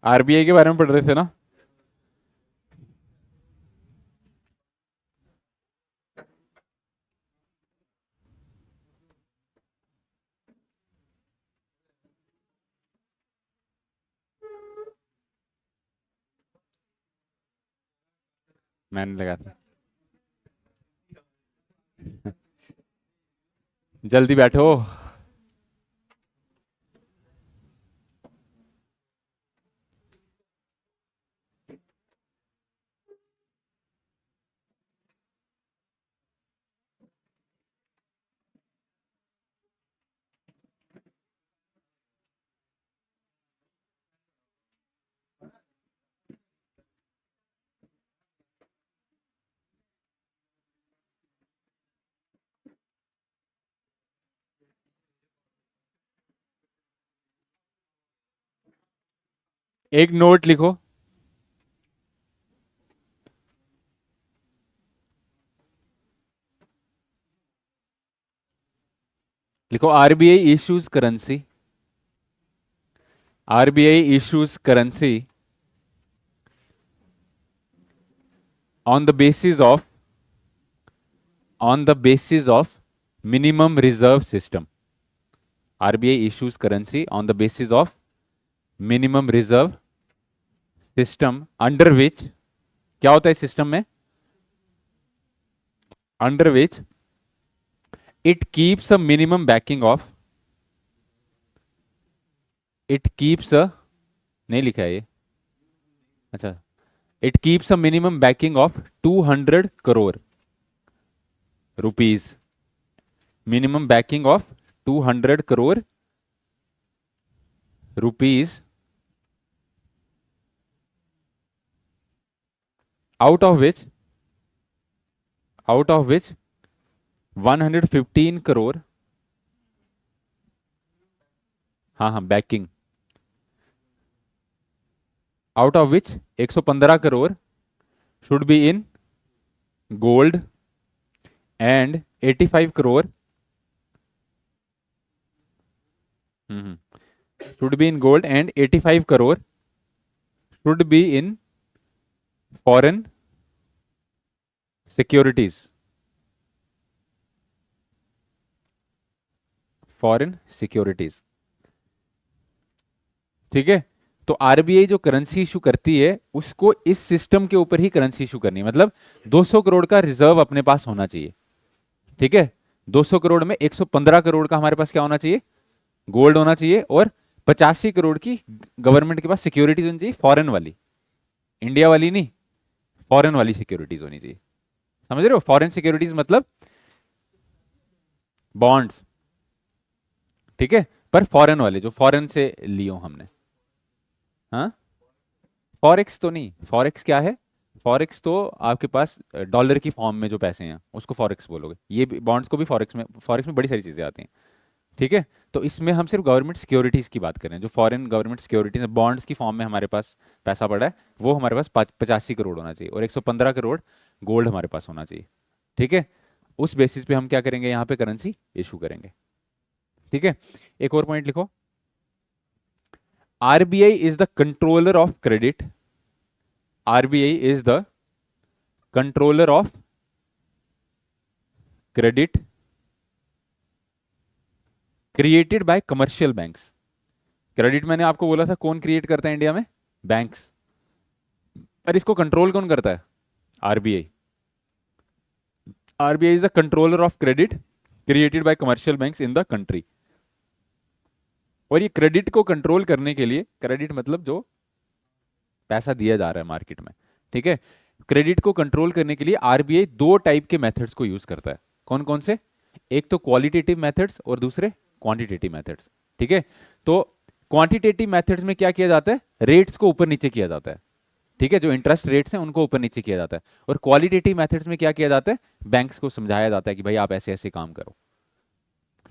RBI के बारे में पढ़ रहे थे ना? मैंने लगा था। जल्दी बैठो। एक नोट लिखो। लिखो RBI issues currency. RBI issues currency on the basis of minimum reserve system. RBI issues currency on the basis of minimum reserve system under which, क्या होता है सिस्टम में? Under which it keeps a minimum banking of, it keeps a, नहीं लिखा है ये। अच्छा, it keeps a minimum banking of 200 crore rupees. Minimum banking of 200 crore rupees, out of which, out of which 115 crore, हाँ हाँ banking, out of which 115 crore should be in gold and 85 crore, should be in gold and 85 crore should be in foreign securities, foreign securities. ठीक है? तो RBI जो currency issue करती है उसको इस सिस्टम के ऊपर ही करेंसी इशू करनी है, मतलब 200 करोड़ का रिजर्व अपने पास होना चाहिए। ठीक है? 200 करोड़ में 115 करोड़ का हमारे पास क्या होना चाहिए? गोल्ड होना चाहिए, और 85 करोड़ की गवर्नमेंट के पास सिक्योरिटीज होनी चाहिए, फॉरेन वाली, इंडिया वाली नहीं, फॉरेन वाली सिक्योरिटीज होनी चाहिए। समझ रहे हो? फॉरेन सिक्योरिटीज मतलब बॉन्ड्स। ठीक है? पर फॉरेन वाले, जो फॉरेन से लियो हमने। हाँ, फॉरेक्स तो नहीं। फॉरेक्स क्या है? फॉरेक्स तो आपके पास डॉलर की फॉर्म में जो पैसे हैं उसको फॉरेक्स बोलोगे। ये बॉन्ड्स को भी फॉरेक्स में बड़ी सारी चीजें आती हैं। ठीक है? तो इसमें हम सिर्फ गवर्नमेंट सिक्योरिटीज की बात कर रहे हैं, जो फॉरेन गवर्नमेंट सिक्योरिटीज बॉन्ड्स की फॉर्म में हमारे पास पैसा पड़ा है, वो हमारे पास 85 करोड़ होना चाहिए, और 115 करोड़ गोल्ड हमारे पास होना चाहिए। ठीक है? उस बेसिस पे हम क्या करेंगे, यहाँ पे करेंसी इशू करेंगे। ठीक है? एक और पॉइंट लिखो। RBI is the controller of credit, RBI is the controller of credit created by commercial banks. Credit मैंने आपको बोला था कौन क्रिएट करता है इंडिया में? बैंक्स। पर इसको कंट्रोल कौन करता है? RBI. RBI is the controller of credit created by commercial banks in the country. और ये क्रेडिट को कंट्रोल करने के लिए, क्रेडिट मतलब जो पैसा दिया जा रहा है मार्केट में, ठीक है, क्रेडिट को कंट्रोल करने के लिए आरबीआई दो टाइप के मेथड्स को यूज करता है। कौन कौन से? एक तो क्वालिटेटिव मेथड्स और दूसरे क्वांटिटेटिव मेथड्स। ठीक है? तो क्वांटिटेटिव मेथड्स में क्या किया जाता है? रेट्स को ऊपर नीचे किया जाता है। ठीक है? जो इंटरेस्ट रेट्स हैं उनको ऊपर नीचे किया जाता है। और क्वालिटेटिव मेथड्स में क्या किया जाता है? बैंक्स को समझाया जाता है कि भाई आप ऐसे ऐसे काम करो।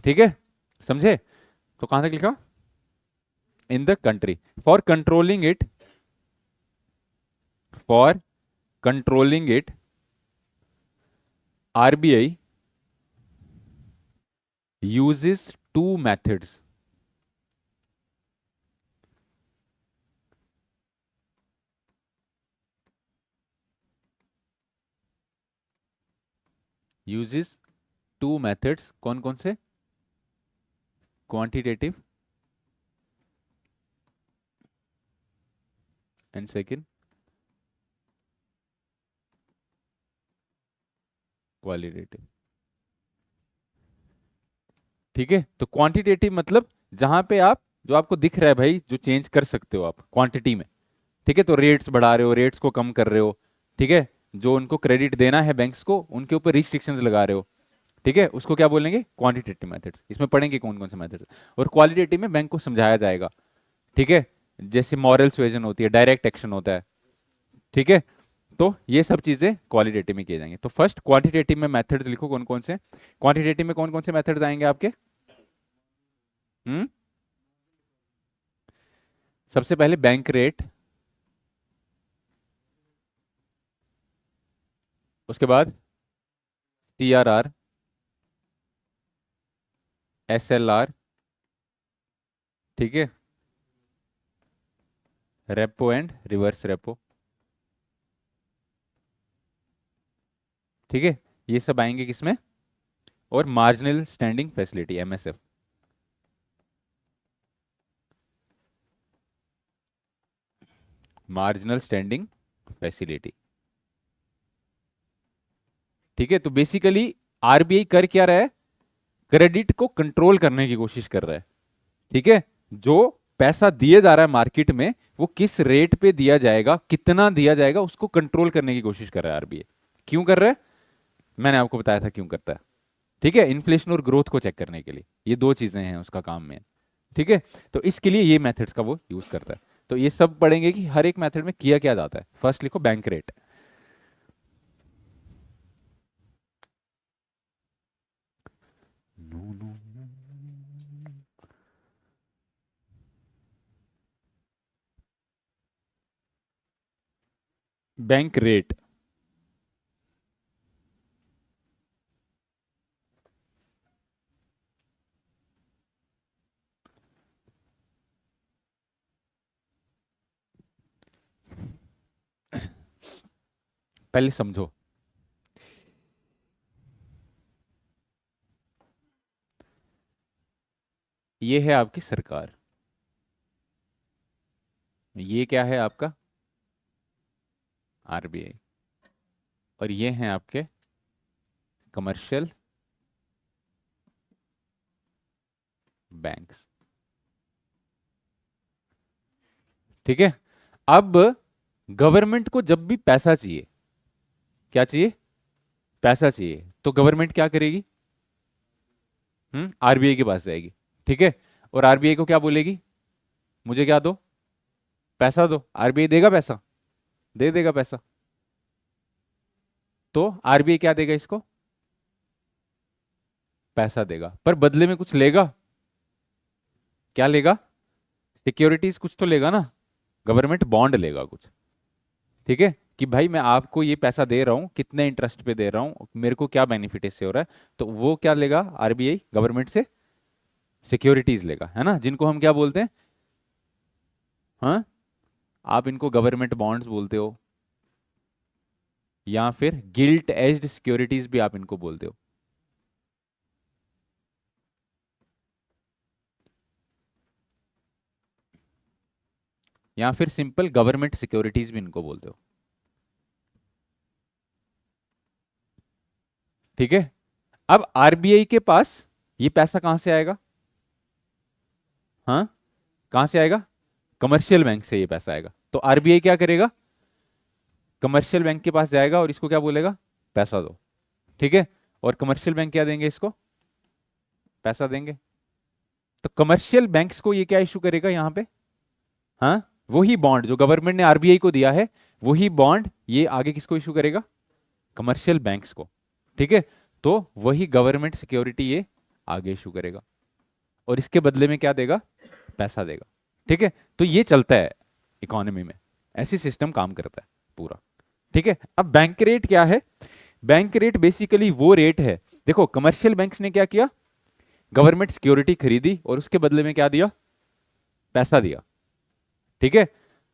ठीक है? समझे? तो कहां तक लिखा? In the country, for controlling it, for controlling it RBI uses two methods, uses two methods, कौन कौन से? Quantitative and second qualitative. ठीक है, तो क्वांटिटेटिव मतलब जहां पे आप, जो आपको दिख रहा है भाई, जो चेंज कर सकते हो आप क्वांटिटी में। ठीक है, तो रेट्स बढ़ा रहे हो, रेट्स को कम कर रहे हो। ठीक है, जो उनको क्रेडिट देना है बैंक्स को, उनके ऊपर रिस्ट्रिक्शंस लगा रहे हो। ठीक है, उसको क्या बोलेंगे? Quantitative methods. इसमें पढ़ेंगे कौन कौन से मेथड्स। और क्वालिटेटिव में बैंक को समझाया जाएगा। ठीक है, जैसे मॉरल सुएजन होती है, डायरेक्ट एक्शन होता है। ठीक है, तो ये सब चीजें क्वालिटेटिव में किए जाएंगे। तो फर्स्ट क्वांटिटेटिव में मेथड्स लिखो कौन कौन से। क्वांटिटेटिव में कौन कौन से मेथड्स आएंगे आपके? हम्म सबसे पहले बैंक रेट, उसके बाद CRR, SLR। ठीक है, रेपो एंड रिवर्स रेपो। ठीक है, ये सब आएंगे किसमें? और marginal standing facility, MSF। Marginal standing facility. ठीक है, तो बेसिकली RBI कर क्या रहा है? क्रेडिट को कंट्रोल करने की कोशिश कर रहा है। ठीक है, जो पैसा दिया जा रहा है मार्केट में, वो किस रेट पे दिया जाएगा, कितना दिया जाएगा, उसको कंट्रोल करने की कोशिश कर रहा है RBI। क्यों कर रहा है? मैंने आपको बताया था क्यों करता है। ठीक है, इन्फ्लेशन और ग्रोथ को चेक करने के लिए। ये दो चीजें हैं उसका काम में। ठीक है, तो इसके लिए ये मेथड्स का वो यूज करता है। तो ये सब पढ़ेंगे कि हर एक मेथड में किया क्या जाता है। फर्स्ट लिखो bank rate. No no, bank rate. पहले समझो, ये है आपकी सरकार, ये क्या है आपका? RBI। और ये हैं आपके कमर्शियल बैंक्स। ठीक है, अब गवर्नमेंट को जब भी पैसा चाहिए, क्या चाहिए? पैसा चाहिए, तो गवर्नमेंट क्या करेगी? RBI के पास जाएगी। ठीक है, और RBI को क्या बोलेगी? मुझे क्या दो? पैसा दो। RBI देगा पैसा? दे देगा पैसा। तो RBI क्या देगा इसको? पैसा देगा, पर बदले में कुछ लेगा। क्या लेगा? सिक्योरिटीज कुछ तो लेगा ना। गवर्नमेंट बॉन्ड लेगा कुछ। ठीक है, कि भाई मैं आपको ये पैसा दे रहा हूं, कितने इंटरेस्ट पे दे रहा हूं, मेरे को क्या बेनिफिट इससे हो रहा है। तो वो क्या लेगा RBI गवर्नमेंट से? सिक्योरिटीज लेगा, है ना, जिनको हम क्या बोलते हैं? हाँ, आप इनको गवर्नमेंट बॉन्ड्स बोलते हो, या फिर गिल्ट एज्ड सिक्योरिटीज भी आप इनको बोलते हो। या फिर सिंपल गवर्नमेंट सिक्योरिटीज भी इनको बोलते हो। ठीक है, अब RBI के पास ये पैसा कहां से आएगा? हाँ, कहां से आएगा? कमर्शियल बैंक से ये पैसा आएगा। तो RBI क्या करेगा? कमर्शियल बैंक के पास जाएगा और इसको क्या बोलेगा? पैसा दो। ठीक है, और कमर्शियल बैंक क्या देंगे इसको? पैसा देंगे। तो कमर्शियल बैंक्स को ये क्या इशू करेगा यहां पे? हाँ, वही बॉन्ड जो गवर्नमेंट ने RBI को दिया है, वही बॉन्ड ये आगे किसको इशू करेगा? कमर्शियल बैंक्स को। ठीक है, तो वही गवर्नमेंट सिक्योरिटी ये आगे इशू करेगा, और इसके बदले में क्या देगा? पैसा देगा। ठीक है, तो ये चलता है इकोनॉमी में, ऐसी सिस्टम काम करता है पूरा। ठीक है, अब बैंक रेट क्या है? बैंक रेट बेसिकली वो रेट है, देखो कमर्शियल बैंक्स ने क्या किया? गवर्नमेंट सिक्योरिटी खरीदी और उसके बदले में क्या दिया? पैसा दिया। ठीक है,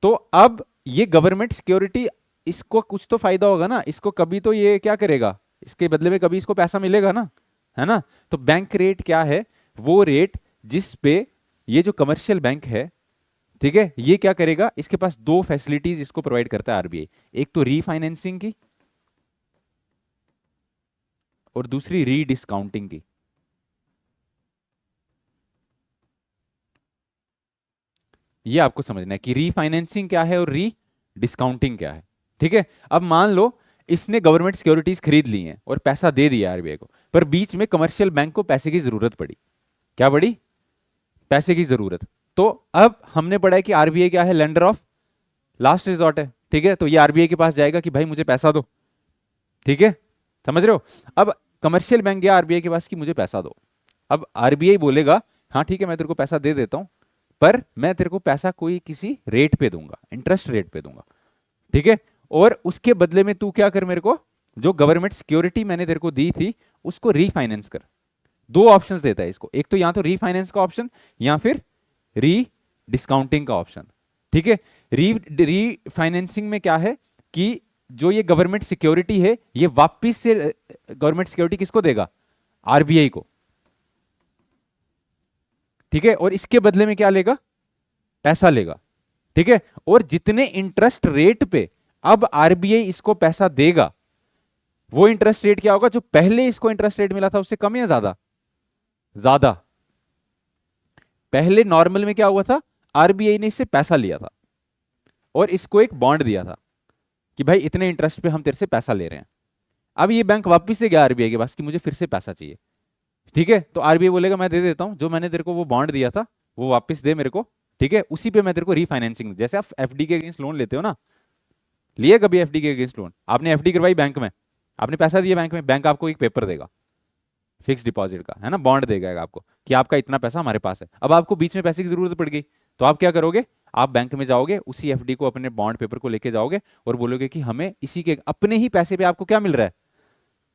तो अब ये गवर्नमेंट सिक्योरिटी, इसको कुछ तो फायदा होगा ना, इसको कभी तो ये क्या करेगा? इसके बदले में कभी इसको पैसा मिलेगा ना, है ना। तो बैंक रेट क्या है, वो रेट जिस पे ये जो कमर्शियल बैंक है, ठीक है, ये क्या करेगा, इसके पास दो फैसिलिटीज इसको प्रोवाइड करता है आरबीआई, एक तो रीफाइनेंसिंग की और दूसरी रीडिस्काउंटिंग की। ये आपको समझना है कि रीफाइनेंसिंग क्या है और री डिस्काउंटिंग क्या है, ठीक है। अब मान लो इसने गवर्नमेंट सिक्योरिटीज खरीद ली हैं और पैसा दे दिया आरबीआई को, पर बीच में कमर्शियल बैंक को पैसे की जरूरत पड़ी। क्या पड़ी, पैसे की जरूरत। तो अब हमने पढ़ा है कि आरबीआई क्या है, लेंडर ऑफ लास्ट रिजॉर्ट है, ठीक है। तो ये आरबीआई के पास जाएगा कि भाई मुझे पैसा दो, ठीक है, समझ रहे हो। अब कमर्शियल बैंक गया आरबीआई के पास कि मुझे पैसा दो। अब आरबीआई बोलेगा हाँ ठीक है मैं तेरे को पैसा दे देता हूं, पर मैं तेरे को पैसा कोई किसी रेट पे दूंगा, इंटरेस्ट रेट पे दूंगा, ठीक है। और उसके बदले में तू क्या कर, मेरे को जो गवर्नमेंट सिक्योरिटी मैंने तेरे को दी थी उसको रीफाइनेंस कर। दो ऑप्शंस देता है इसको, एक तो या तो रीफाइनेंस का ऑप्शन या फिर री डिस्काउंटिंग का ऑप्शन, ठीक है। रीफाइनेंसिंग में क्या है कि जो ये गवर्नमेंट सिक्योरिटी है ये वापिस से गवर्नमेंट सिक्योरिटी किसको देगा, आरबीआई को, ठीक है। और इसके बदले में क्या लेगा, पैसा लेगा, ठीक है। और जितने इंटरेस्ट रेट पे अब आरबीआई इसको पैसा देगा, वो इंटरेस्ट रेट क्या होगा, जो पहले इसको इंटरेस्ट रेट मिला था उससे कम या ज्यादा, ज्यादा। पहले नॉर्मल में क्या हुआ था, आरबीआई ने इससे पैसा लिया था और इसको एक बॉन्ड दिया था कि भाई इतने इंटरेस्ट पे हम तेरे से पैसा ले रहे हैं। अब ये बैंक वापस से गया आरबीआई के पास कि मुझे फिर से पैसा चाहिए, ठीक है। तो आरबीआई बोलेगा मैं दे देता हूं, जो मैंने तेरे को वो बॉन्ड दिया था वो वापस दे मेरे को, ठीक है। उसी पे मैं तेरे को रीफाइनेंसिंग, जैसे आप एफडी के अगेंस्ट लोन लेते हो ना, लिए कभी एफडी के अगेंस्ट लोन, आपने एफडी करवाई बैंक में, आपने पैसा दिया बैंक में, बैंक आपको एक पेपर देगा फिक्स डिपॉजिट का, है ना, बॉन्ड देगा आपको कि आपका इतना पैसा हमारे पास है। अब आपको बीच में पैसे की जरूरत पड़ गई, तो आप क्या करोगे, आप बैंक में जाओगे, उसी एफडी को, अपने बॉन्ड पेपर को लेके जाओगे और बोलोगे कि हमें इसी के अपने ही पैसे पे आपको क्या मिल रहा है,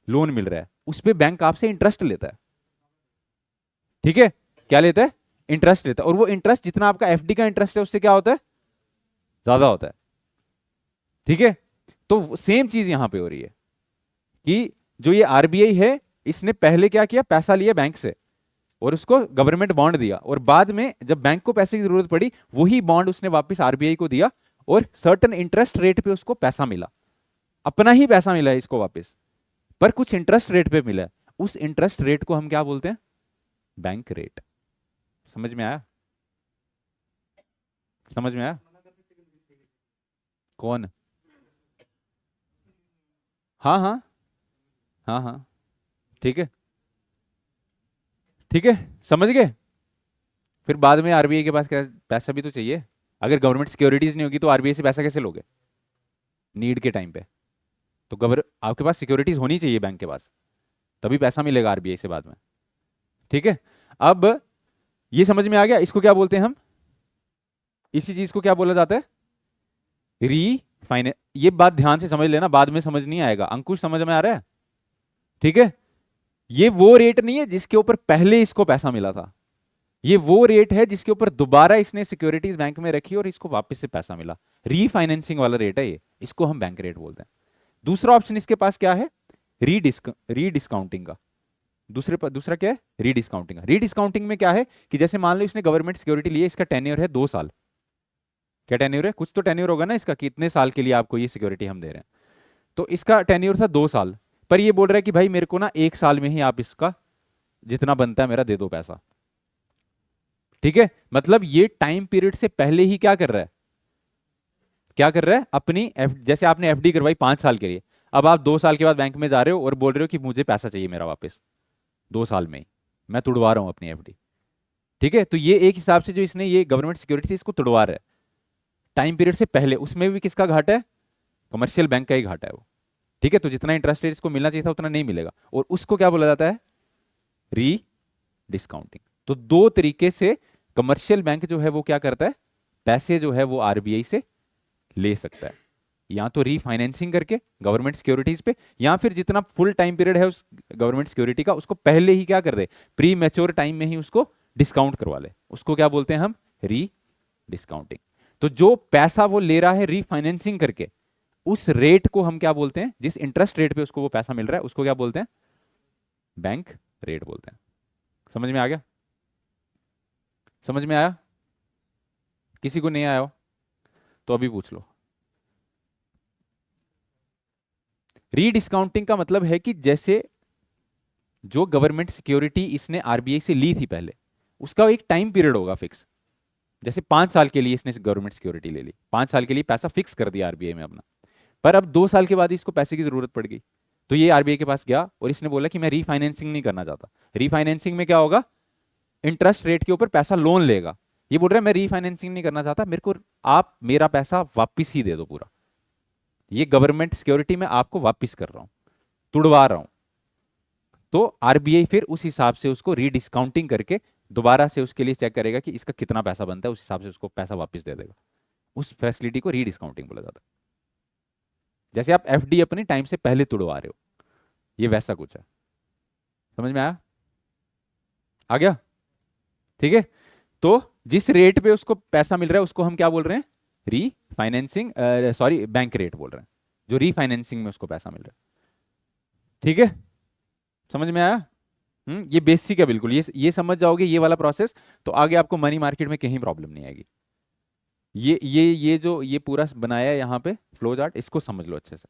लोन मिल रहा है। उस पे बैंक आपसे इंटरेस्ट लेता है, ठीक है। क्या लेता है, इंटरेस्ट लेता है। और वो इंटरेस्ट जितना आपका एफडी का इंटरेस्ट है उससे क्या होता है, ज्यादा होता है, ठीक है। तो सेम चीज यहां पे हो रही है कि जो ये आरबीआई है इसने पहले क्या किया, पैसा लिया बैंक से और उसको गवर्नमेंट बॉन्ड दिया, और बाद में जब बैंक को पैसे की जरूरत पड़ी वही बॉन्ड उसने वापस आरबीआई को दिया और सर्टेन इंटरेस्ट रेट पे उसको पैसा मिला, अपना ही पैसा मिला है इसको वापस, पर कुछ इंटरेस्ट रेट पे मिला है। उस इंटरेस्ट रेट को हम क्या बोलते हैं, बैंक रेट। समझ में आया, समझ में आया। कौन, हाँ हाँ, हाँ हाँ, ठीक है, ठीक है, समझ गए। फिर बाद में आरबीआई के पास क्या, पैसा भी तो चाहिए। अगर गवर्नमेंट सिक्योरिटीज नहीं होगी तो आरबीआई से पैसा कैसे लोगे नीड के टाइम पे। तो आपके पास सिक्योरिटीज होनी चाहिए बैंक के पास, तभी पैसा मिलेगा आरबीआई से बाद में, ठीक है। अब ये समझ में आ गया, इसको क्या बोलते हैं हम, इसी चीज को क्या बोला जाता है, री फाइनेंस। ये बात ध्यान से समझ लेना, बाद में समझ नहीं आएगा। अंकुश समझ में आ रहा है, ठीक है। ये वो रेट नहीं है जिसके ऊपर पहले इसको पैसा मिला था, ये वो रेट है जिसके ऊपर दोबारा इसने सिक्योरिटीज बैंक में रखी और इसको वापस से पैसा मिला। रीफाइनेंसिंग वाला रेट है ये, इसको हम बैंक रेट बोलते हैं। दूसरा ऑप्शन इसके पास क्या है, रीडिस्काउंटिंग का। दूसरा क्या है, रीडिस्काउंटिंग का। रीडिस्काउंटिंग में क्या है कि जैसे मान लो इसने गवर्नमेंट सिक्योरिटी ली है, इसका टेन्योर है 2 साल। क्या टेन्योर है, कुछ तो टेन्योर होगा ना इसका, कि इतने साल के लिए आपको ये सिक्योरिटी हम दे रहे हैं। तो इसका टेन्योर था 2 साल, पर ये बोल रहा है कि भाई मेरे को ना 1 साल में ही आप इसका जितना बनता है मेरा दे दो पैसा, ठीक है। मतलब ये टाइम पीरियड से पहले ही क्या कर रहा है, क्या कर रहा है, अपनी जैसे आपने एफडी करवाई 5 साल के लिए, अब आप 2 साल के बाद बैंक में जा रहे हो और बोल रहे हो कि मुझे पैसा चाहिए मेरा वापस 2 साल में ही, मैं तुड़वा रहा हूं अपनी एफडी, ठीक है। तो ये एक हिसाब से जो इसने ये गवर्नमेंट सिक्योरिटी से इसको तुड़वा रहा है टाइम पीरियड से पहले। उसमें भी किसका घाटा है, कमर्शियल बैंक का ही घाटा है वो, ठीक है। तो जितना इंटरेस्ट रेट इसको मिलना चाहिए था उतना नहीं मिलेगा, और उसको क्या बोला जाता है, री डिस्काउंटिंग। तो दो तरीके से कमर्शियल बैंक जो है वो क्या करता है, पैसे जो है वो आरबीआई से ले सकता है, या तो रीफाइनेंसिंग करके गवर्नमेंट सिक्योरिटीज पे, या फिर जितना फुल टाइम पीरियड है उस गवर्नमेंट सिक्योरिटी का उसको पहले ही क्या कर दे, प्री मैच्योर टाइम में ही उसको डिस्काउंट करवा ले, उसको क्या बोलते हैं हम, री डिस्काउंटिंग। तो जो पैसा वो ले रहा है रीफाइनेंसिंग करके, उस रेट को हम क्या बोलते हैं, जिस इंटरेस्ट रेट पे उसको वो पैसा मिल रहा है उसको क्या बोलते हैं, बैंक रेट बोलते हैं। समझ में आ गया? समझ में आया? किसी को नहीं आया हो तो अभी पूछ लो। रीडिस्काउंटिंग का मतलब है कि जैसे जो गवर्नमेंट सिक्योरिटी इसने आरबीआई से ली थी पहले, उसका एक टाइम पीरियड होगा फिक्स। जैसे 5 साल के लिए इसने गवर्नमेंट सिक्योरिटी ले ली, 5 साल के लिए पैसा फिक्स कर दिया आरबीआई में अपना। पर अब 2 साल के बाद इसको पैसे की जरूरत पड़ गई, तो ये आरबीआई के पास गया और इसने बोला कि मैं रीफाइनेंसिंग नहीं करना चाहता। रीफाइनेंसिंग में क्या होगा, इंटरेस्ट रेट के ऊपर पैसा लोन लेगा। ये बोल रहा है मैं रीफाइनेंसिंग नहीं करना चाहता, मेरे को आप मेरा पैसा वापिस ही दे दो पूरा, ये गवर्नमेंट सिक्योरिटी में आपको वापिस कर रहा हूं, तुड़वा रहा हूं। तो आरबीआई फिर उस हिसाब से उसको रीडिस्काउंटिंग करके दोबारा से उसके लिए चेक करेगा कि इसका कितना पैसा बनता है, उस हिसाब से उसको पैसा वापस दे देगा। उस फैसिलिटी को रीडिस्काउंटिंग बोला जाता है। जैसे आप एफडी अपनी टाइम से पहले तुड़वा रहे हो, ये वैसा कुछ है। समझ में आया? आ गया? ठीक है। तो जिस रेट पे उसको पैसा मिल रहा है उसको हम क्या बोल रहे हैं, रीफाइनेंसिंग, सॉरी बैंक रेट बोल रहे हैं, जो रीफाइनेंसिंग में उसको पैसा मिल रहा है। ठीक है, समझ में आया? ये बेसिक है बिल्कुल, ये समझ जाओगे ये वाला प्रोसेस, तो आगे आपको मनी मार्केट में कहीं प्रॉब्लम नहीं आएगी। ये जो ये पूरा बनाया है यहाँ पे फ्लो चार्ट, इसको समझ लो अच्छे से।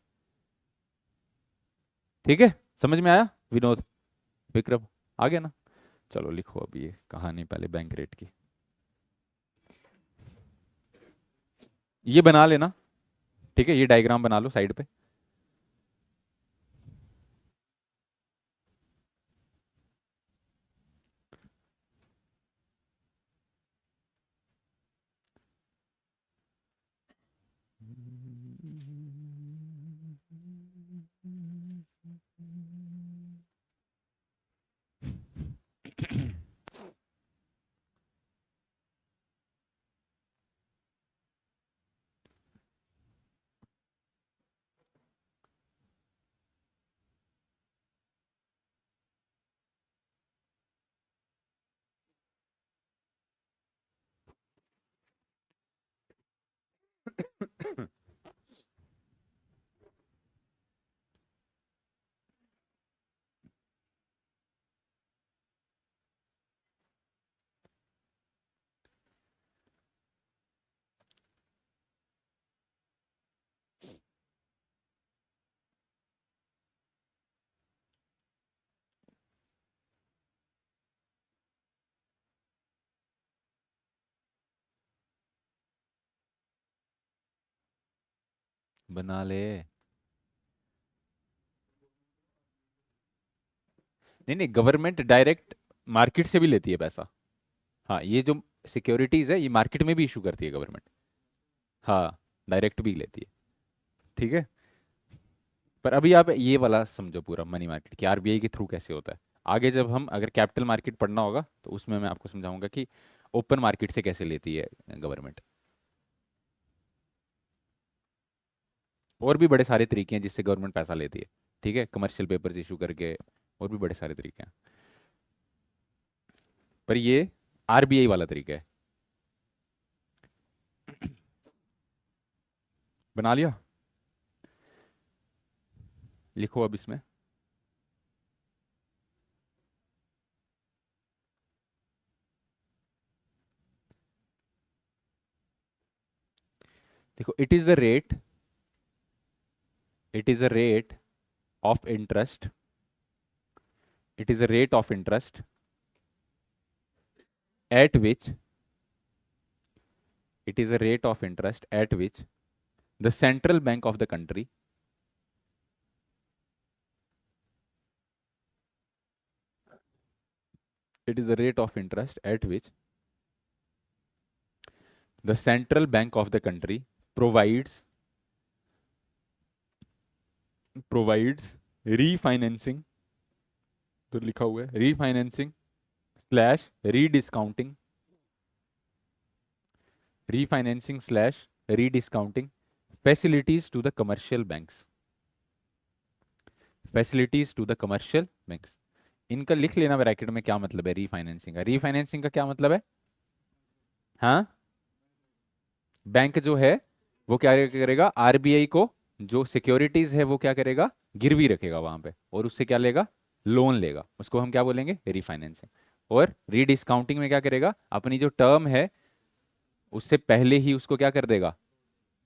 ठीक है, समझ में आया विनोद, विक्रम? आ गया ना? चलो लिखो अभी ये कहानी पहले बैंक रेट की, ये बना लेना। ठीक है, ये डायग्राम बना लो साइड पे। बना ले। नहीं नहीं, गवर्नमेंट डायरेक्ट मार्केट से भी लेती है पैसा। हाँ, ये जो सिक्योरिटीज है ये मार्केट में भी इशू करती है गवर्नमेंट। हाँ, डायरेक्ट भी लेती है। ठीक है, पर अभी आप ये वाला समझो पूरा मनी मार्केट कि आरबीआई के थ्रू कैसे होता है। आगे जब हम अगर कैपिटल मार्केट पढ़ना होगा तो उसमें मैं आपको समझाऊंगा कि ओपन मार्केट से कैसे लेती है गवर्नमेंट। और भी बड़े सारे तरीके हैं जिससे गवर्नमेंट पैसा लेती है। ठीक है, कमर्शियल पेपर्स इशू करके, और भी बड़े सारे तरीके हैं, पर ये आरबीआई वाला तरीका है। बना लिया? लिखो अब इसमें। देखो, it is the rate, it is a rate of interest, it is a rate of interest at which, it is a rate of interest at which the central bank of the country, it is the rate of interest at which the central bank of the country provides refinancing, तो लिखा हुआ है refinancing slash rediscounting, refinancing slash rediscounting facilities to the commercial banks, facilities to the commercial banks. इनका लिख लेना bracket में क्या मतलब है रीफाइनेंसिंग का। रीफाइनेंसिंग का क्या मतलब है? हाँ, बैंक जो है वो क्या करेगा, आरबीआई को जो सिक्योरिटीज है वो क्या करेगा, गिरवी रखेगा वहां पे, और उससे क्या लेगा, लोन लेगा, उसको हम क्या बोलेंगे, रीफाइनेंसिंग। और रीडिस्काउंटिंग में क्या करेगा, अपनी जो टर्म है उससे पहले ही उसको क्या कर देगा,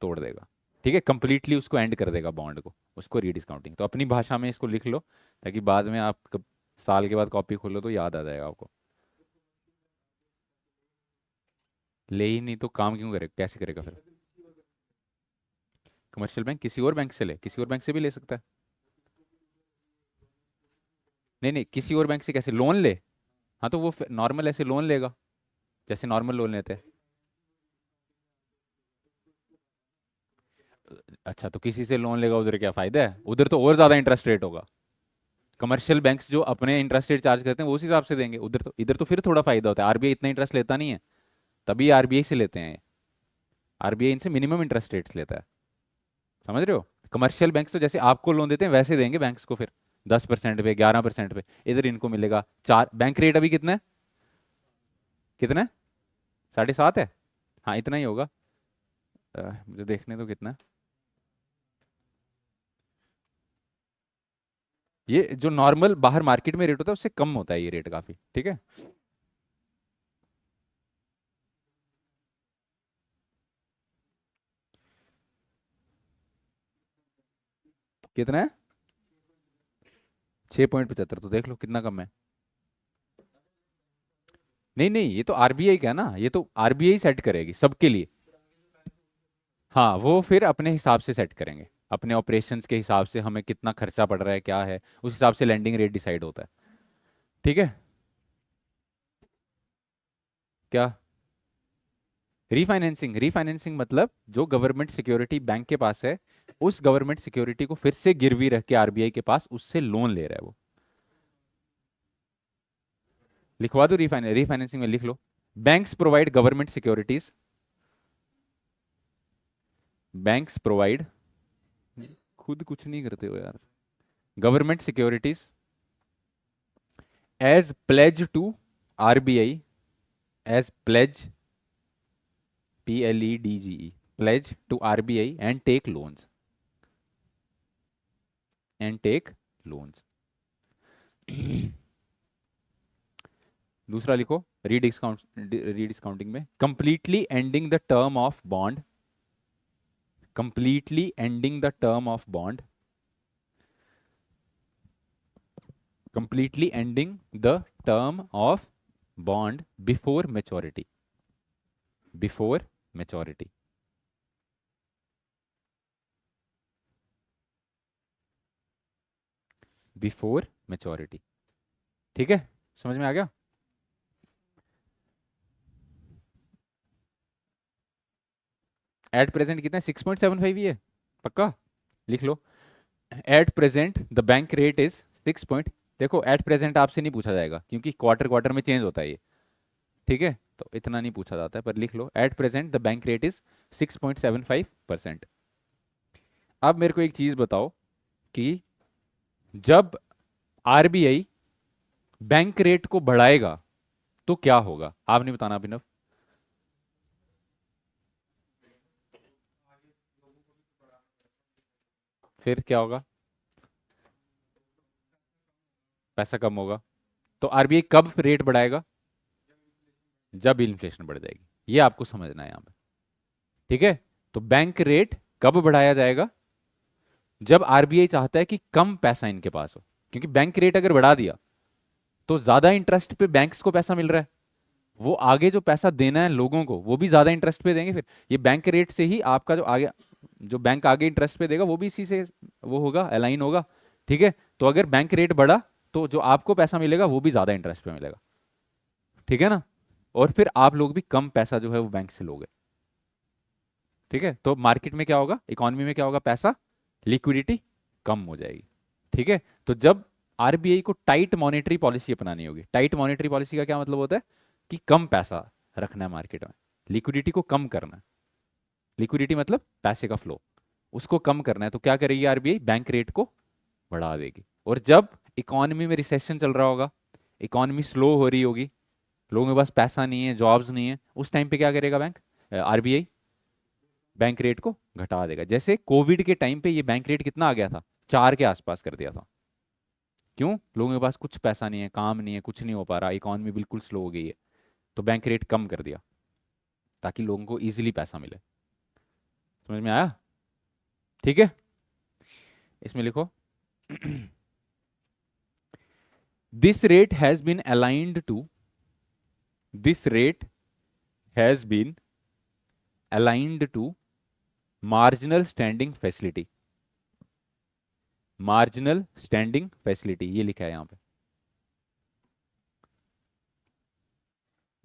तोड़ देगा। ठीक है, कंप्लीटली उसको एंड कर देगा बॉन्ड को, उसको रीडिस्काउंटिंग। तो अपनी भाषा में इसको लिख लो, ताकि बाद में आप साल के बाद कॉपी खोलो तो याद आ जाएगा आपको। ले ही नहीं तो काम क्यों करे, कैसे करेगा फिर। कमर्शियल बैंक किसी और बैंक से ले, किसी और बैंक से भी ले सकता है। नहीं नहीं, किसी और बैंक से कैसे लोन ले। हाँ तो वो नॉर्मल ऐसे लोन लेगा, जैसे नॉर्मल लोन लेते हैं। अच्छा, तो किसी से लोन लेगा उधर क्या फायदा है, उधर तो और ज्यादा इंटरेस्ट रेट होगा। कमर्शियल बैंक्स जो अपने इंटरेस्ट रेट चार्ज करते हैं वो उस हिसाब से देंगे उधर, तो इधर तो फिर थोड़ा फायदा होता है, आरबीआई इतना इंटरेस्ट लेता नहीं है, तभी आरबीआई से लेते हैं। आरबीआई इनसे मिनिमम इंटरेस्ट रेट्स लेता है, समझ रहे हो। कमर्शियल बैंक्स तो जैसे आपको लोन देते हैं वैसे देंगे बैंक्स को फिर, 10% पे, 11% पे। इधर इनको मिलेगा चार, बैंक रेट अभी कितना है, कितना है, 7.5 है। हाँ इतना ही होगा। मुझे देखने तो कितना है। ये जो नॉर्मल बाहर मार्केट में रेट होता है उससे कम होता है ये रेट काफी, ठीक है। कितना है, 6.75, तो देख लो कितना कम है। नहीं नहीं, ये तो आरबीआई का है ना, ये तो आरबीआई सेट करेगी सबके लिए। हाँ वो फिर अपने हिसाब से सेट करेंगे, अपने ऑपरेशंस के हिसाब से, हमें कितना खर्चा पड़ रहा है क्या है, उस हिसाब से लैंडिंग रेट डिसाइड होता है। ठीक है। क्या, रीफाइनेंसिंग, रीफाइनेंसिंग मतलब जो गवर्नमेंट सिक्योरिटी बैंक के पास है, उस गवर्नमेंट सिक्योरिटी को फिर से गिरवी रख के आरबीआई के पास उससे लोन ले रहा है वो। लिखवा दो, रीफाइनेंसिंग में लिख लो, banks provide government securities, banks provide, खुद कुछ नहीं करते हो यार, government securities as pledge to RBI, as pledge, PLEDGE, pledge to RBI and take loans, and take loans. दूसरा लिखो, रीडिस्काउंटिंग में completely ending the term of bond, completely ending the term of bond, completely ending the term of bond before maturity, before maturity। Before maturity, ठीक है, समझ में आ गया। At present कितना है, 6.75 ही है, पक्का, लिख लो। At present the bank rate is 6 देखो एट प्रेजेंट आपसे नहीं पूछा जाएगा क्योंकि क्वार्टर क्वार्टर में चेंज होता है ये, ठीक है, तो इतना नहीं पूछा जाता है, पर लिख लो at present the bank rate is 6.75%। अब मेरे को एक चीज बताओ कि जब आरबीआई बैंक रेट को बढ़ाएगा तो क्या होगा, आप नहीं बताना अभिनव। फिर क्या होगा, पैसा कम होगा। तो आरबीआई कब रेट बढ़ाएगा, जब इन्फ्लेशन बढ़ जाएगी, ये आपको समझना है यहाँ पे, ठीक है। तो बैंक रेट कब बढ़ाया जाएगा, जब आरबीआई चाहता है कि कम पैसा इनके पास हो, क्योंकि बैंक रेट अगर बढ़ा दिया तो ज्यादा इंटरेस्ट पे बैंक्स को पैसा मिल रहा है, वो आगे जो पैसा देना है लोगों को वो भी ज्यादा इंटरेस्ट पे देंगे, फिर ये बैंक रेट से ही आपका जो आगे, जो बैंक आगे इंटरेस्ट पे देगा वो भी इसी से वो होगा, अलाइन होगा, ठीक है। तो अगर बैंक रेट बढ़ा तो जो आपको पैसा मिलेगा वो भी ज्यादा इंटरेस्ट पे मिलेगा, ठीक है ना, और फिर आप लोग भी कम पैसा जो है वो बैंक से लोगे, ठीक है। तो मार्केट में क्या होगा, इकोनॉमी में क्या होगा, पैसा, लिक्विडिटी कम हो जाएगी, ठीक है। तो जब आरबीआई को टाइट मॉनेटरी पॉलिसी अपनानी होगी, टाइट मॉनेटरी पॉलिसी का क्या मतलब होता है कि कम पैसा रखना है मार्केट में, लिक्विडिटी को कम करना है, लिक्विडिटी मतलब पैसे का फ्लो, उसको कम करना है, तो क्या करेगी आरबीआई, बैंक रेट को बढ़ा देगी। और जब इकोनॉमी में रिसेशन चल रहा होगा, इकोनॉमी स्लो हो रही होगी, लोगों के पास पैसा नहीं है, जॉब्स नहीं है, उस टाइम पे क्या करेगा बैंक, आरबीआई बैंक रेट को घटा देगा। जैसे कोविड के टाइम पे ये बैंक रेट कितना आ गया था, 4 के आसपास कर दिया था। क्यों? लोगों के पास कुछ पैसा नहीं है, काम नहीं है, कुछ नहीं हो पा रहा, इकॉनमी बिल्कुल स्लो हो गई है, तो बैंक रेट कम कर दिया ताकि लोगों को इजीली पैसा मिले। समझ में आया? ठीक है, इसमें लिखो this rate has been aligned to, this rate has been aligned to marginal standing facility, marginal standing facility ये लिखा है यहां पे।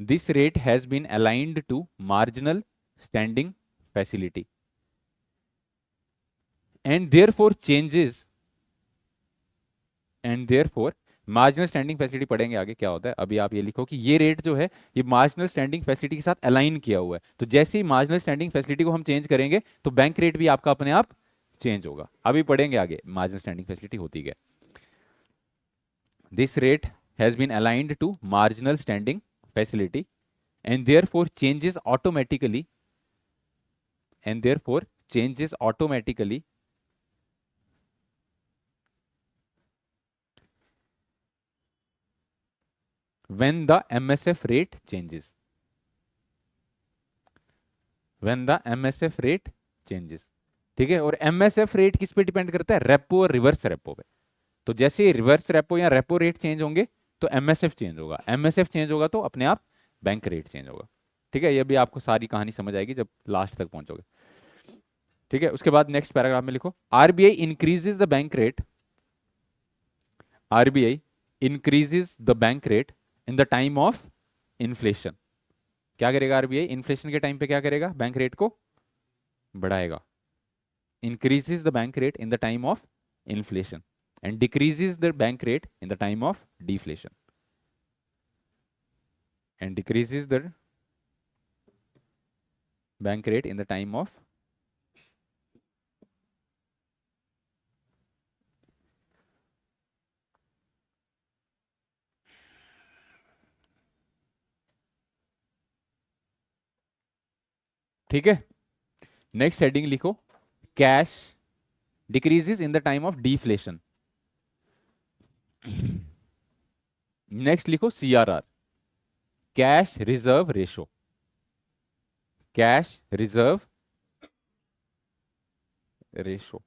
This rate has been aligned to marginal standing facility and therefore changes, and therefore marginal standing facility पढ़ेंगे आगे क्या होता है। अभी आप ये लिखो कि ये रेट जो है ये मार्जिनल स्टैंडिंग फैसिलिटी के साथ अलाइन किया हुआ है, तो जैसे ही मार्जिनल स्टैंडिंग फैसिलिटी को हम चेंज करेंगे तो बैंक रेट भी आपका अपने आप चेंज होगा। अभी पढ़ेंगे आगे मार्जिनल स्टैंडिंग फैसिलिटी होती है। This rate has been aligned to marginal standing facility and therefore changes automatically, and therefore changes automatically when the MSF rate changes, when the MSF rate changes। ठीक है, और MSF rate किस पे depend करता है? Repo और reverse repo पे। तो जैसे रिवर्स रेपो या रेपो रेट चेंज होंगे तो MSF चेंज होगा, MSF चेंज होगा तो अपने आप बैंक रेट चेंज होगा। ठीक है, ये भी आपको सारी कहानी समझ आएगी जब लास्ट तक पहुंचोगे। ठीक है, उसके बाद नेक्स्ट पैराग्राफ में लिखो RBI increases the bank rate, RBI increases the bank rate in the time of inflation. क्या करेगा आरबीआई? इन्फ्लेशन के टाइम पे क्या करेगा? बैंक रेट को बढ़ाएगा। Increases the bank rate in the time of inflation and decreases the bank rate in the time of deflation, and decreases the bank rate in the time of, ठीक है। Next heading लिखो cash decreases in the time of deflation. Next लिखो CRR, cash reserve ratio, cash reserve ratio.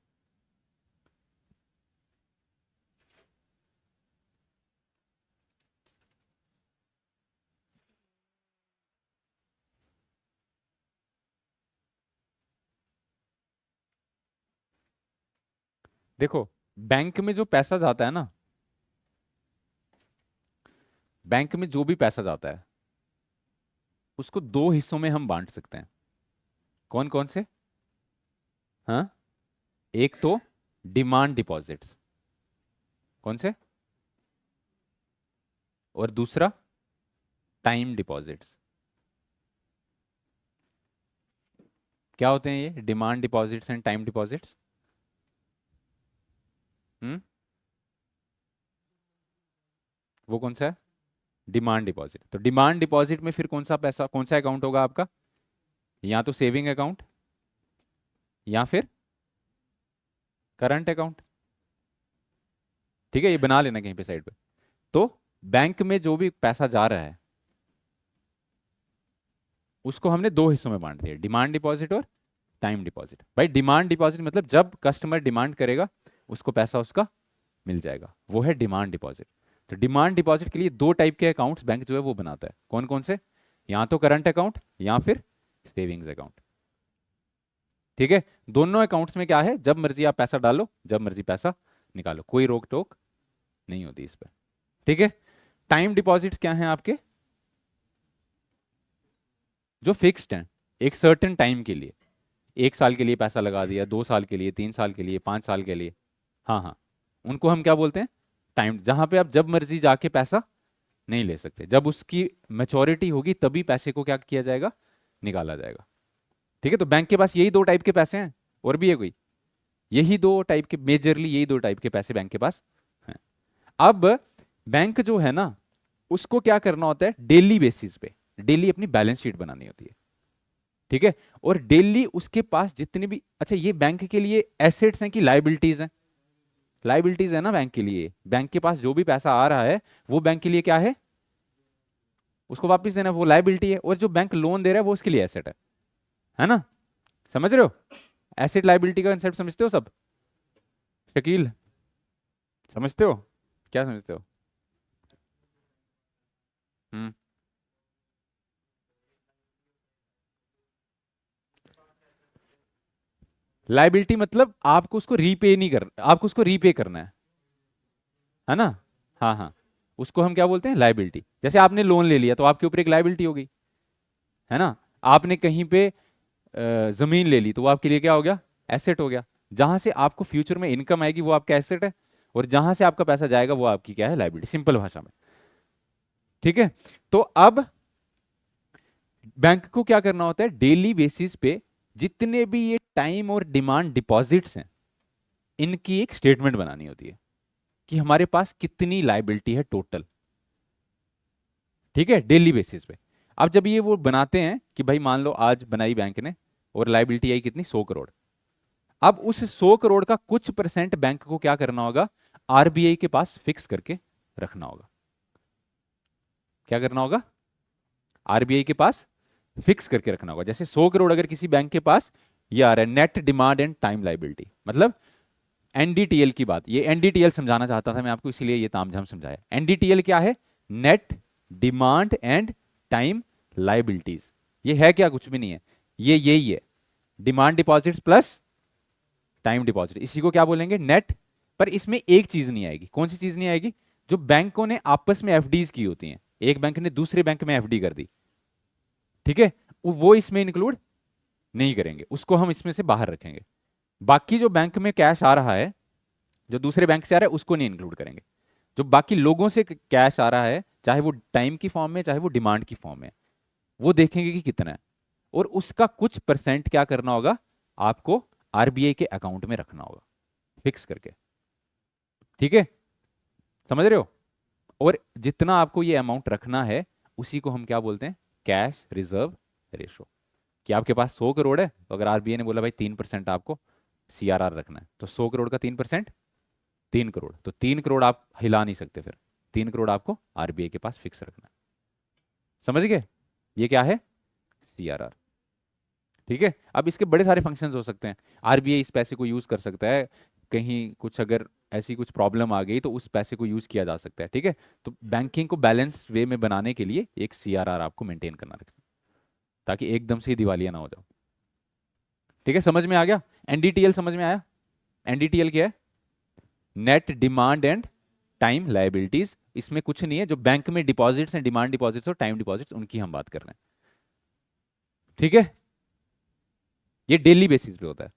देखो bank में जो पैसा जाता है ना, बैंक में जो भी पैसा जाता है उसको दो हिस्सों में हम बांट सकते हैं। कौन कौन से? हाँ, एक तो डिमांड डिपॉजिट्स, कौन से? और दूसरा टाइम डिपॉजिट्स। क्या होते हैं ये demand deposits and time deposits? हम्म, वो कौन सा है? Demand deposit. तो डिमांड डिपॉजिट में फिर कौन सा पैसा, कौन सा अकाउंट होगा आपका? या तो सेविंग अकाउंट या फिर करंट अकाउंट। ठीक है, ये बना लेना कहीं पे साइड पे। तो बैंक में जो भी पैसा जा रहा है उसको हमने दो हिस्सों में बांट दिया, डिमांड डिपॉजिट और टाइम डिपॉजिट। भाई डिमांड डिपॉजिट मतलब जब कस्टमर डिमांड करेगा उसको पैसा उसका मिल जाएगा, वो है डिमांड डिपॉजिट। तो डिमांड डिपॉजिट के लिए दो टाइप के अकाउंट्स बैंक जो है वो बनाता है। कौन कौन से? या तो करंट अकाउंट या फिर सेविंग्स अकाउंट। ठीक है, दोनों अकाउंट्स में क्या है, जब मर्जी आप पैसा डालो, जब मर्जी पैसा निकालो, कोई रोक टोक नहीं होती इस पर। ठीक है, टाइम डिपॉजिट्स क्या हैं आपके? जो फिक्स्ड हैं, एक सर्टेन टाइम के लिए, 1 साल के लिए पैसा लगा दिया, 2 साल के लिए, 3 साल के लिए, 5 साल के लिए। हाँ हाँ, उनको हम क्या बोलते हैं? टाइम। जहां पे आप जब मर्जी जाके पैसा नहीं ले सकते, जब उसकी मैच्योरिटी होगी तभी पैसे को क्या किया जाएगा? निकाला जाएगा। ठीक है, तो बैंक के पास यही दो टाइप के पैसे हैं, और भी है कोई? यही दो टाइप के, मेजरली यही दो टाइप के पैसे बैंक के पास हैं। अब बैंक जो है ना उसको क्या करना होता है, डेली बेसिस पे डेली अपनी बैलेंस शीट बनानी होती है। ठीक है। और डेली उसके पास जितने भी, अच्छा ये बैंक के लिए एसेट्स हैं कि लाइबिलिटीज हैं? लाइबिलिटीज है ना बैंक के लिए। बैंक के पास जो भी पैसा आ रहा है वो बैंक के लिए क्या है, उसको वापस देना, वो लाइबिलिटी है। और जो बैंक लोन दे रहा है वो उसके लिए एसेट है ना? समझ रहे हो? एसेट लाइबिलिटी का कंसेप्ट समझते हो सब? शकील, समझते हो? क्या समझते हो? हम्म। लाइबिलिटी मतलब आपको उसको रीपे नहीं कर, आपको उसको रीपे करना है ना? हाँ हाँ, उसको हम क्या बोलते हैं, लाइबिलिटी। जैसे आपने लोन ले लिया तो आपके ऊपर एक लाइबिलिटी हो गई, है ना? आपने कहीं पे जमीन ले ली तो वो आपके लिए क्या हो गया, एसेट हो गया। जहां से आपको फ्यूचर में इनकम आएगी वो आपका एसेट है, और जहां से आपका पैसा जाएगा वो आपकी क्या है, लाइबिलिटी, सिंपल भाषा में। ठीक है। तो अब बैंक को क्या करना होता है, डेली बेसिस पे जितने भी ये टाइम और डिमांड डिपॉजिट्स हैं इनकी एक स्टेटमेंट बनानी होती है कि हमारे पास कितनी लाइबिलिटी है टोटल। ठीक है, डेली बेसिस पे। अब जब ये वो बनाते हैं कि भाई मान लो आज बनाई बैंक ने और लाइबिलिटी आई कितनी, 100 करोड़। अब उस 100 करोड़ का कुछ परसेंट बैंक को क्या करना होगा, आरबीआई के पास फिक्स करके रखना होगा। क्या करना होगा, आरबीआई के पास फिक्स करके रखना होगा। जैसे 100 करोड़ अगर किसी बैंक के पास ये आ रहा है, net demand and time liability, मतलब एनडीटीएल की बात, ये एनडीटीएल समझाना चाहता था मैं आपको, इसीलिए ये तामझाम समझाया। एनडीटीएल क्या है, net demand and time liabilities. ये है क्या, कुछ भी नहीं है, ये यही है, demand deposits plus time deposit, इसी को क्या बोलेंगे, नेट। पर इसमें एक चीज नहीं आएगी, कौन सी चीज नहीं आएगी, जो बैंकों ने आपस में एफडीज की होती हैं, एक बैंक ने दूसरे बैंक में एफडी कर दी, ठीक है, वो इसमें इंक्लूड नहीं करेंगे, उसको हम इसमें से बाहर रखेंगे। बाकी जो बैंक में कैश आ रहा है, जो दूसरे बैंक से आ रहा है, उसको नहीं इंक्लूड करेंगे। जो बाकी लोगों से कैश आ रहा है, चाहे वो टाइम की फॉर्म में चाहे वो डिमांड की फॉर्म में, वो देखेंगे कि कितना है, और उसका कुछ परसेंट क्या करना होगा, आपको आरबीआई के अकाउंट में रखना होगा फिक्स करके। ठीक है, समझ रहे हो? और जितना आपको ये अमाउंट रखना है उसी को हम क्या बोलते हैं, कैश रिजर्व रेशो। कि आपके पास 100 करोड़ है, तो अगर आरबीआई ने बोला भाई 3% आपको सीआरआर रखना है, तो 100 करोड़ का 3%, 3 करोड़, तो 3 करोड़ आप हिला नहीं सकते फिर, 3 करोड़ आपको आरबीआई के पास फिक्स रखना है। समझ गए? ये क्या है, सीआरआर। ठीक है। अब इसके बड़े सारे फंक्शंस हो सकते हैं, आरबीआई इस पैसे को यूज कर सकता है, कहीं कुछ अगर ऐसी कुछ प्रॉब्लम आ गई तो उस पैसे को यूज किया जा सकता है। ठीक है। तो बैंकिंग को बैलेंस वे में बनाने के लिए एक सीआरआर आपको मेंटेन करना रखना, ताकि एकदम से ही दिवालिया ना हो जाओ। ठीक है, समझ में आ गया? एनडीटीएल समझ में आया? एनडीटीएल क्या है, net demand and time liabilities. इसमें कुछ नहीं है, जो बैंक में डिपॉजिट्स हैं, डिमांड डिपॉजिट्स और टाइम डिपॉजिट्स, उनकी हम बात कर रहे हैं। ठीक है, ये डेली बेसिस पे होता है।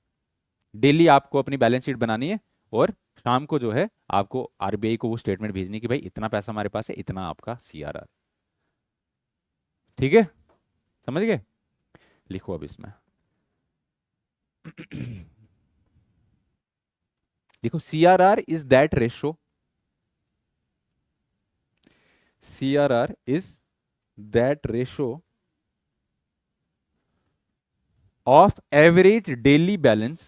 डेली आपको अपनी बैलेंस शीट बनानी है, और शाम को जो है आपको आरबीआई को वो स्टेटमेंट भेजनी कि भाई इतना पैसा हमारे पास है, इतना आपका सीआरआर। ठीक है, समझ गए? लिखो अब इसमें देखो, CRR is that ratio, CRR is that ratio of average daily balance,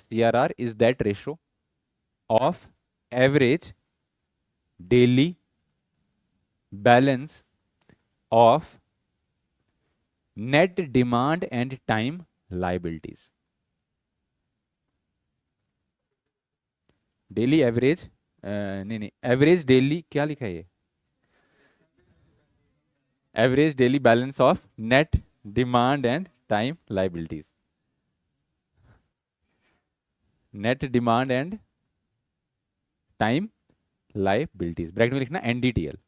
CRR is that ratio of average daily balance of net demand and time liabilities. Daily average, नहीं नहीं, एवरेज डेली क्या लिखा है ये, average daily balance of net demand and time liabilities, net demand and time liabilities, bracket में लिखना NDTL.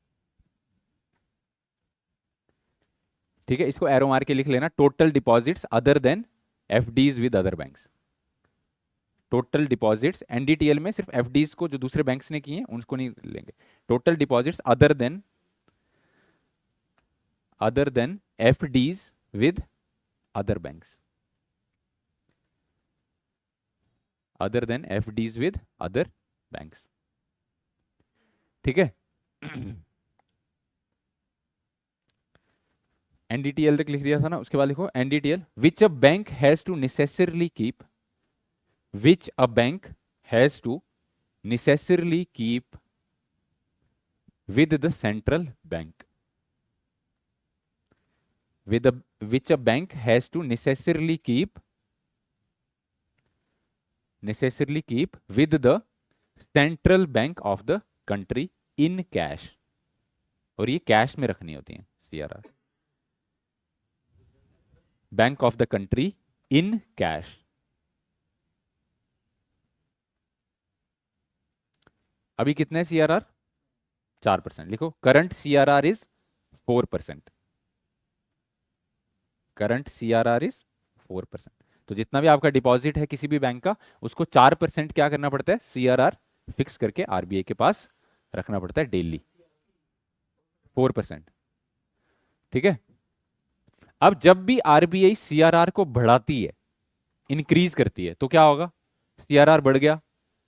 ठीक है, इसको एरो मार के लिख लेना, total deposits other than FDs with other banks. Total deposits NDTL में सिर्फ एफडीज को जो दूसरे बैंक्स ने किए हैं उनको नहीं लेंगे, total deposits other than FDs with other banks, other than FDs with other banks. ठीक है। एनडीटीएल तक लिख दिया था ना, उसके बाद लिखो NDTL which a bank has to necessarily keep, which a bank has to necessarily keep with the central bank, with a which a bank has to necessarily keep with the central bank of the country in cash, और ये cash में रखनी होती है CRR, bank of the country in cash. अभी कितने CRR? 4%। लिखो current CRR is 4%, current CRR is 4%। तो जितना भी आपका डिपॉजिट है किसी भी बैंक का, उसको 4% क्या करना पड़ता है? सीआरआर फिक्स करके आरबीआई के पास रखना पड़ता है डेली, 4%। ठीक है। अब जब भी आरबीआई सीआरआर को बढ़ाती है, इंक्रीज करती है, तो क्या होगा? सीआरआर बढ़ गया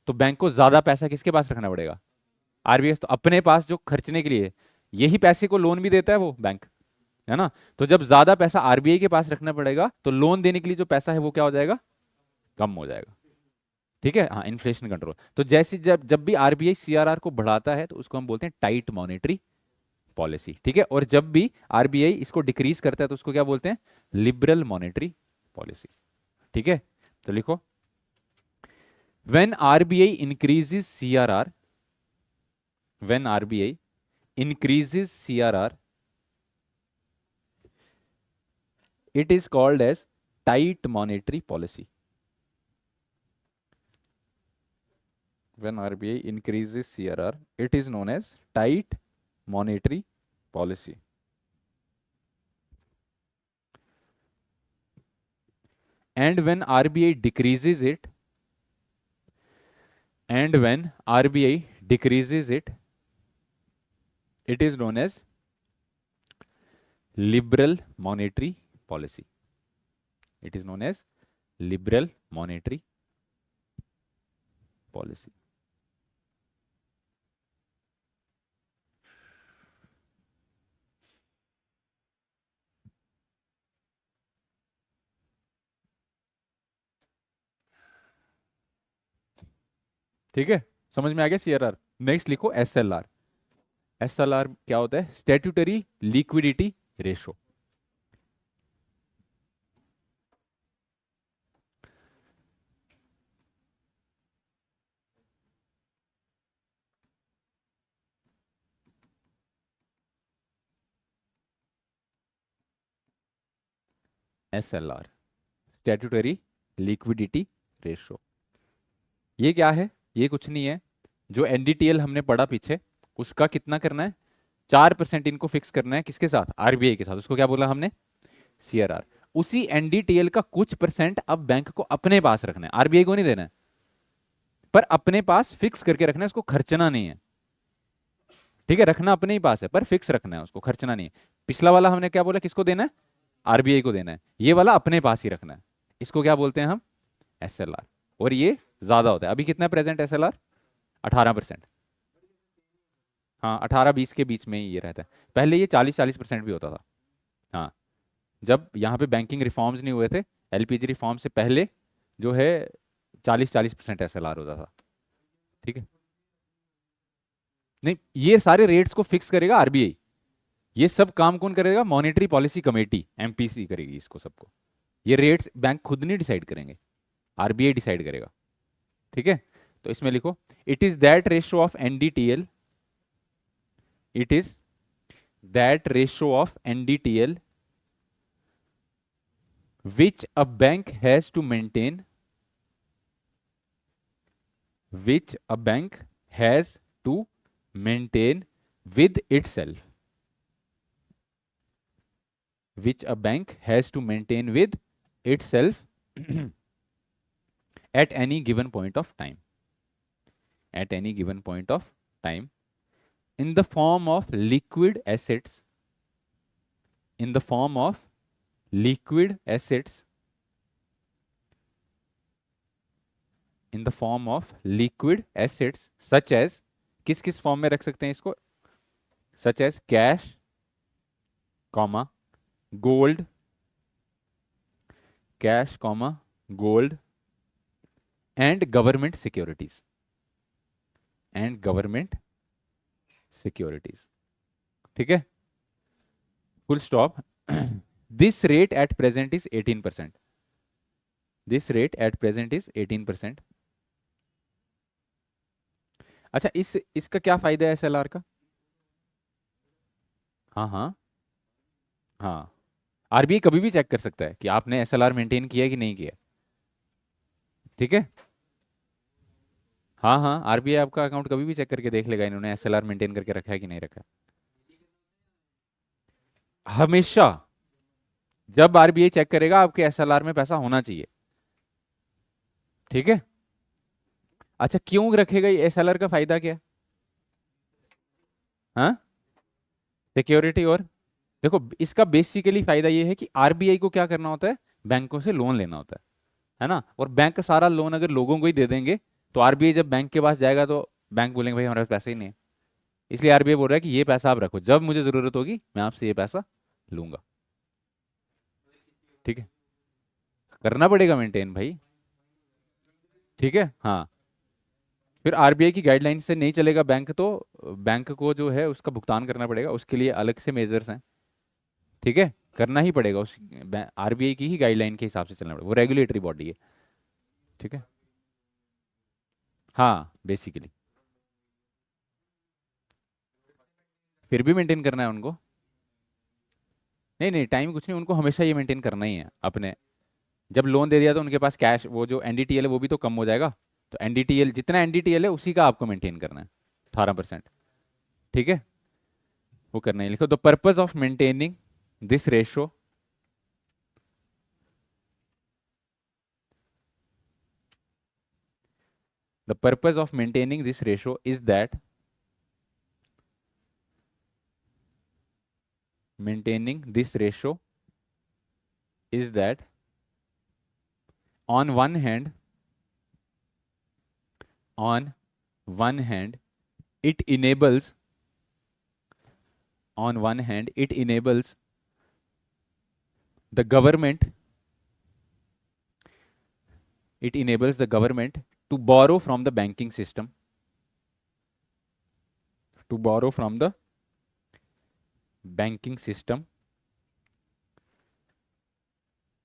तो बैंक को ज्यादा पैसा किसके पास रखना पड़ेगा? आरबीआई तो अपने पास जो खर्चने के लिए, यही पैसे को लोन भी देता है वो बैंक, है ना। तो जब ज्यादा पैसा आरबीआई के पास रखना पड़ेगा तो लोन देने के लिए जो पैसा है वो क्या हो जाएगा? कम हो जाएगा। ठीक है, हाँ, इन्फ्लेशन कंट्रोल। तो जैसे जब जब भी आरबीआई सीआरआर को बढ़ाता है तो उसको हम बोलते हैं टाइट मॉनेटरी पॉलिसी। ठीक है, और जब भी आरबीआई इसको डिक्रीज करता है तो उसको क्या बोलते हैं? Liberal monetary policy. ठीक है, तो लिखो when RBI increases CRR, when RBI increases CRR, it is called as tight monetary policy. When RBI increases CRR, it is known as tight monetary policy. And when RBI decreases it, and when RBI decreases it, it is known as liberal monetary policy. It is known as liberal monetary policy. ठीक है, समझ में आ गया CRR. Next लिखो SLR. SLR क्या होता है? Statutory liquidity ratio. SLR, statutory liquidity ratio. ये क्या है? ये कुछ नहीं है, जो एनडीटीएल हमने पढ़ा पीछे, उसका कितना करना है? 4% इनको फिक्स करना है। किसके साथ? आरबीआई के साथ। उसको क्या बोला हमने? सीआरआर। उसी एनडीटीएल का कुछ परसेंट अब बैंक को अपने पास रखना है, आरबीआई को नहीं देना है, पर अपने पास फिक्स करके रखना है, उसको खर्चना नहीं है। ठीक है, रखना अपने ही पास है पर फिक्स रखना है, उसको खर्चना नहीं है। पिछला वाला हमने क्या बोला? किसको देना है? आरबीआई को देना है। ये वाला अपने पास ही रखना है। इसको क्या बोलते हैं हम? एसएलआर। और ये ज्यादा होता है। अभी कितना प्रेजेंट एसएलआर? 18%। हाँ, 18-20 के बीच में ही ये रहता है। पहले ये 40-40% भी होता था। हाँ, जब यहाँ पे बैंकिंग रिफॉर्म्स नहीं हुए थे, एलपीजी रिफॉर्म से पहले जो है 40-40% एसएलआर होता था। ठीक है, नहीं, ये सारे रेट्स को फिक्स करेगा आरबीआई। ये सब काम कौन करेगा? मॉनेटरी पॉलिसी कमेटी, एमपीसी करेगी इसको सबको। ये रेट्स बैंक खुद नहीं डिसाइड करेंगे, आरबीआई डिसाइड करेगा। ठीक है, तो इसमें लिखो it is that ratio of NDTL, it is that ratio of NDTL which a bank has to maintain, which a bank has to maintain with itself, which a bank has to maintain with itself at any given point of time, at any given point of time, in the form of liquid assets, in the form of liquid assets, in the form of liquid assets such as, किस किस form में रख सकते हैं इसको? such as cash, comma, gold, cash comma gold and government securities, and government securities, ठीक है, full stop. This rate at present is 18%, this rate at present is 18%। अच्छा, इसका क्या फायदा है एसएलआर का? हाँ हाँ हाँ, आरबीआई कभी भी चेक कर सकता है कि आपने एसएलआर मेंटेन किया है कि नहीं किया, ठीक है। हाँ हाँ, आरबीआई आपका अकाउंट कभी भी चेक करके देख लेगा इन्होंने एसएलआर मेंटेन करके रखा है कि नहीं रखा है। हमेशा जब आरबीआई चेक करेगा आपके एसएलआर में पैसा होना चाहिए, ठीक है। अच्छा, क्यों रखेगा ये एसएलआर का फायदा क्या है? हाँ, सिक्योरिटी। और देखो, इसका बेसिकली फायदा ये है कि आरबीआई को क्या करना होता है, बैंकों से लोन लेना होता है ना। और बैंक का सारा लोन अगर लोगों को ही दे देंगे तो आरबीआई जब बैंक के पास जाएगा तो बैंक बोलेंगे भाई हमारे पास पैसे ही नहीं है। इसलिए आरबीआई बोल रहा है कि ये पैसा आप रखो, जब मुझे जरूरत होगी मैं आपसे ये पैसा लूंगा, ठीक है। करना पड़ेगा मेंटेन भाई, ठीक है। हाँ, फिर आरबीआई की गाइडलाइन से नहीं चलेगा बैंक तो बैंक को जो है उसका भुगतान करना पड़ेगा, उसके लिए अलग से मेजर्स हैं, ठीक है। करना ही पड़ेगा, उस आरबीआई की ही गाइडलाइन के हिसाब से चलना पड़ेगा, वो रेगुलेटरी बॉडी है, ठीक है। हाँ बेसिकली, फिर भी मेंटेन करना है उनको। नहीं नहीं, टाइम कुछ नहीं, उनको हमेशा ये मेंटेन करना ही है अपने। जब लोन दे दिया तो उनके पास कैश, वो जो एनडीटीएल है वो भी तो कम हो जाएगा। तो एनडीटीएल, जितना एनडीटीएल है उसी का आपको मेंटेन करना है, 18%, ठीक है। वो करना है, लिखो the purpose of maintaining this ratio, the purpose of maintaining this ratio is that maintaining this ratio is that on one hand, on one hand it enables, on one hand it enables the government, it enables the government to borrow from the banking system, to borrow from the banking system,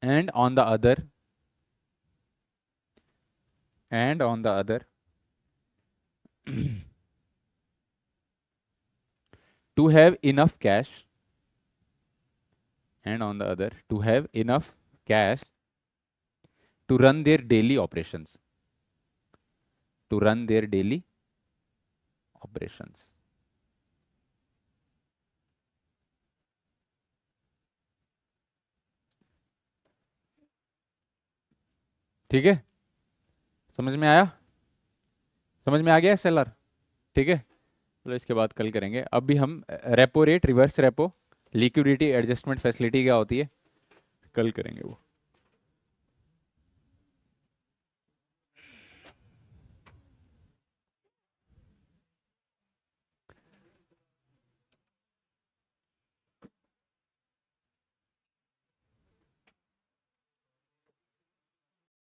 and on the other, and on the other to have enough cash, and on the other to have enough cash to run their daily operations, to run their daily operations, ठीक है। समझ में आया? समझ में आ गया SLR, ठीक है। चलो इसके बाद कल करेंगे। अभी हम repo rate, reverse repo, liquidity adjustment facility क्या होती है, कल करेंगे वो।